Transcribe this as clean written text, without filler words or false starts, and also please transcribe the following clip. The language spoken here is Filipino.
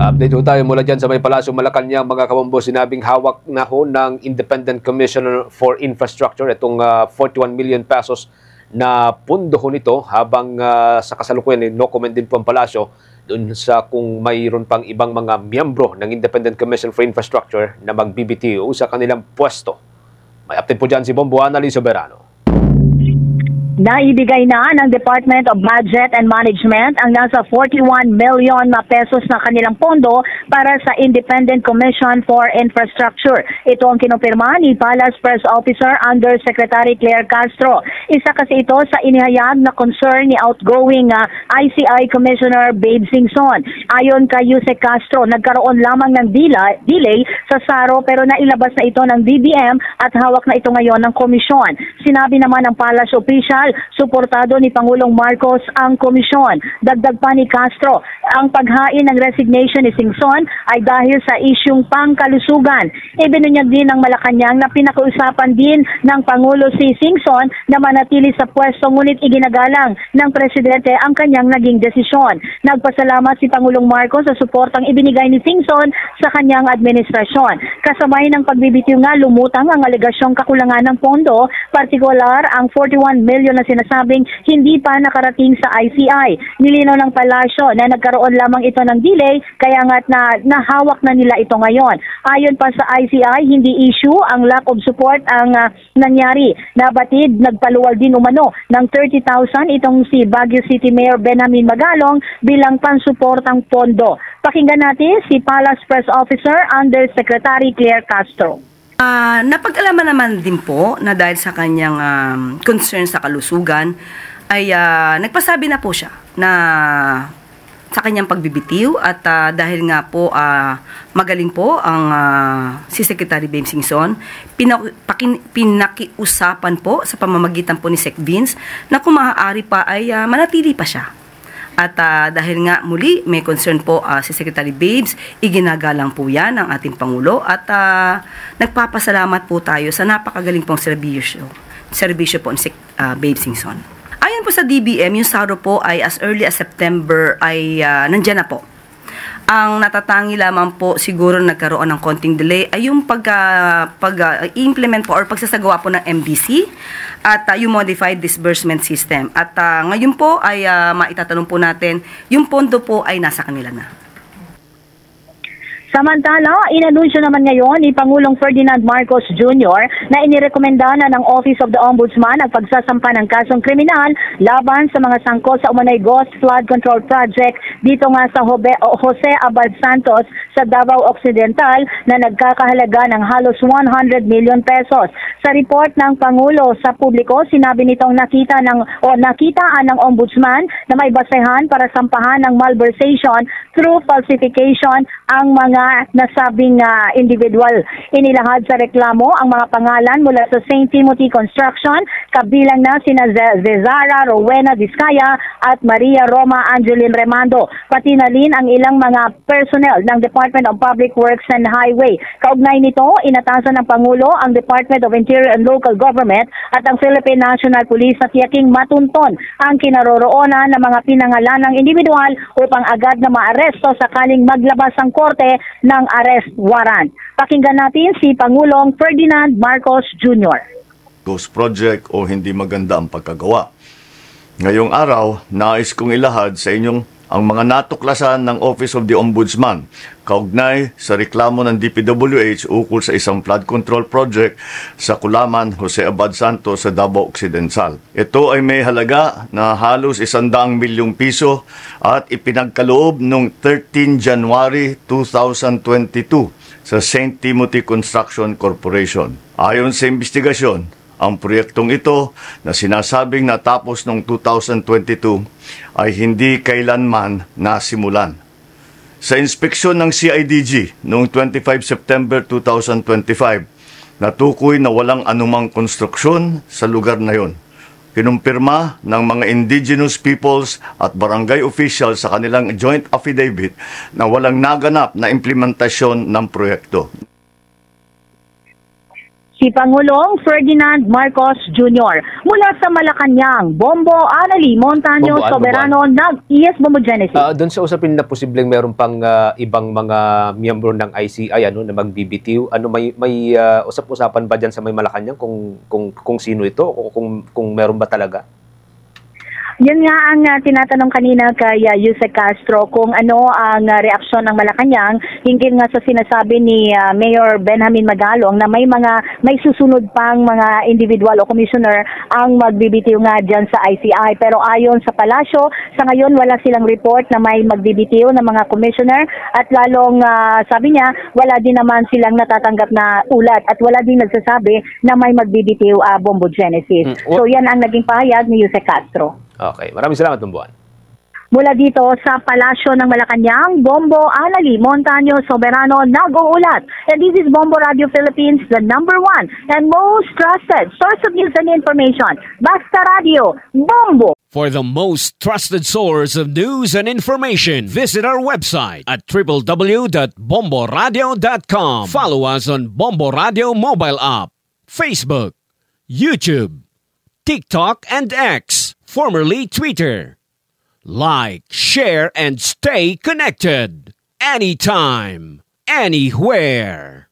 Update ho tayo mula dyan sa may Palasyo Malacanang, mga kabombo. Sinabing hawak na ho ng Independent Commissioner for Infrastructure itong 41 million pesos na pundo ho nito, habang sa kasalukuyan no comment din po ang Palasyo dun sa kung mayroon pang ibang mga miyembro ng Independent Commission for Infrastructure na mag-BBTO sa kanilang pwesto. May update po dyan si Bombo Annalise Soberano. Naibigay na ng Department of Budget and Management ang nasa 41 million na pesos na kanilang pondo para sa Independent Commission for Infrastructure. Ito ang kinumpirma ni Palace Press Officer Undersecretary Claire Castro. Isa kasi ito sa inihayag na concern ni outgoing ICI Commissioner Babe Singson. Ayon kay Yusek Castro, nagkaroon lamang ng delay sa SARO pero nailabas na ito ng DBM at hawak na ito ngayon ng komisyon. Sinabi naman ng Palace official, suportado ni Pangulong Marcos ang komisyon. Dagdag pa ni Castro, ang paghain ng resignation ni Singson ay dahil sa isyung pangkalusugan. Ibinunyag din ng Malacanang na pinakausapan din ng Pangulo si Singson na manatili sa pwesto, ngunit iginagalang ng Presidente ang kanyang naging desisyon. Nagpasalamat si Pangulong Marcos sa suportang ibinigay ni Singson sa kanyang administrasyon. Kasabay ng pagbibitiw nga, lumutang ang alegasyong kakulangan ng pondo, partikular ang 41 million na sinasabing hindi pa nakarating sa ICI. Nilinaw ng Palasyo na nagkaroon lamang ito ng delay, kaya nga't nahawak na nila ito ngayon. Ayon pa sa ICI, hindi issue ang lack of support ang nangyari. Nabatid, nagpaluwal din umano ng 30,000 itong si Baguio City Mayor Benjamin Magalong bilang pansuportang pondo. Pakinggan natin si Palace Press Officer Undersecretary Claire Castro. Napag-alaman naman din po na dahil sa kanyang concern sa kalusugan ay nagpasabi na po siya na sa kanyang pagbibitiw at dahil nga po magaling po ang si Secretary Babe Singson, pinakiusapan po sa pamamagitan po ni Sec Vince na kung maaari pa ay manatili pa siya. At dahil nga muli may concern po si Secretary Babes, iginagalang po yan ng ating Pangulo at nagpapasalamat po tayo sa napakagaling pong serbisyo po ni Babe Singson. Ayon po sa DBM, yung SARO po ay as early as September ay nandyan na po. Ang natatangi lamang po siguro nagkaroon ng konting delay ay yung pag-implement po or pagsasagawa po ng MDC at yung modified disbursement system. At ngayon po ay maitatanong po natin, yung pondo po ay nasa kanila na. Samantala, inanunsyo naman ngayon ni Pangulong Ferdinand Marcos Jr. na inirekomenda na ng Office of the Ombudsman ang pagsasampa ng kasong kriminal laban sa mga sangkot sa umanay Ghost Flood Control Project dito nga sa Jose Abad Santos sa Davao Occidental na nagkakahalaga ng halos 100 million pesos. Sa report ng Pangulo sa publiko, sinabi nitong nakitaan ng Ombudsman na may basehan para sampahan ng malversation through falsification ang mga nasabing individual. Inilahad sa reklamo ang mga pangalan mula sa St. Timothy Construction, kabilang na sina Zezara Rowena Vizcaya at Maria Roma Angeline Remando, pati na rin ang ilang mga personnel ng Department of Public Works and Highway. Kaugnay nito, inatasan ng Pangulo ang Department of Interior and Local Government at ang Philippine National Police na tiyaking matunton ang kinaroroonan ng mga pinangalanang individual upang agad na maaresto sakaling maglabas ang korte ng arrest warrant. Pakinggan natin si Pangulong Ferdinand Marcos Jr. Ghost project o hindi maganda ang pagkagawa. Ngayong araw, nais kong ilahad sa inyong ang mga natuklasan ng Office of the Ombudsman kaugnay sa reklamo ng DPWH ukol sa isang flood control project sa Kulaman, Jose Abad Santos sa Davao Occidental. Ito ay may halaga na halos 100 milyong piso at ipinagkaloob noong 13 January 2022 sa St. Timothy Construction Corporation. Ayon sa investigasyon, ang proyektong ito na sinasabing natapos noong 2022 ay hindi kailanman nasimulan. Sa inspeksyon ng CIDG noong 25 September 2025, natukoy na walang anumang konstruksyon sa lugar na yon. Kinumpirma ng mga indigenous peoples at barangay officials sa kanilang joint affidavit na walang naganap na implementasyon ng proyekto. si Pangulong Ferdinand Marcos Jr. Mula sa Malacanang, Bombo Anali Montaño Bombo, Soberano, Yes, Bombo Genesis. Doon sa usapin na posibleng meron pang ibang mga miyembro ng ICI na magbibitiw, may usap-usapan ba diyan sa may Malacanang kung sino ito o kung meron ba talaga? Yun nga ang tinatanong kanina kay Yusek Castro kung ano ang reaksyon ng Malacanang hinggil nga sa sinasabi ni Mayor Benjamin Magalong na may susunod pang mga individual o commissioner ang magbibitiw nga dyan sa ICI. Pero ayon sa palasyo, sa ngayon wala silang report na may magbibitiw ng mga commissioner at lalong sabi niya wala din naman silang natatanggap na ulat at wala din nagsasabi na may magbibitiw Bombo Genesis. So yan ang naging pahayag ni Yusek Castro. Okay, maraming salamat, Bomboan. Mula dito sa Palasyo ng Malacanang, Bombo Anali Montaño Soberano nag-uulat. And this is Bombo Radio Philippines, the #1 and most trusted source of news and information. Basta Radio, Bombo! For the most trusted source of news and information, visit our website at www.bomboradio.com. Follow us on Bombo Radio mobile app, Facebook, YouTube, TikTok, and X, formerly Twitter. Like, share, and stay connected. Anytime, anywhere.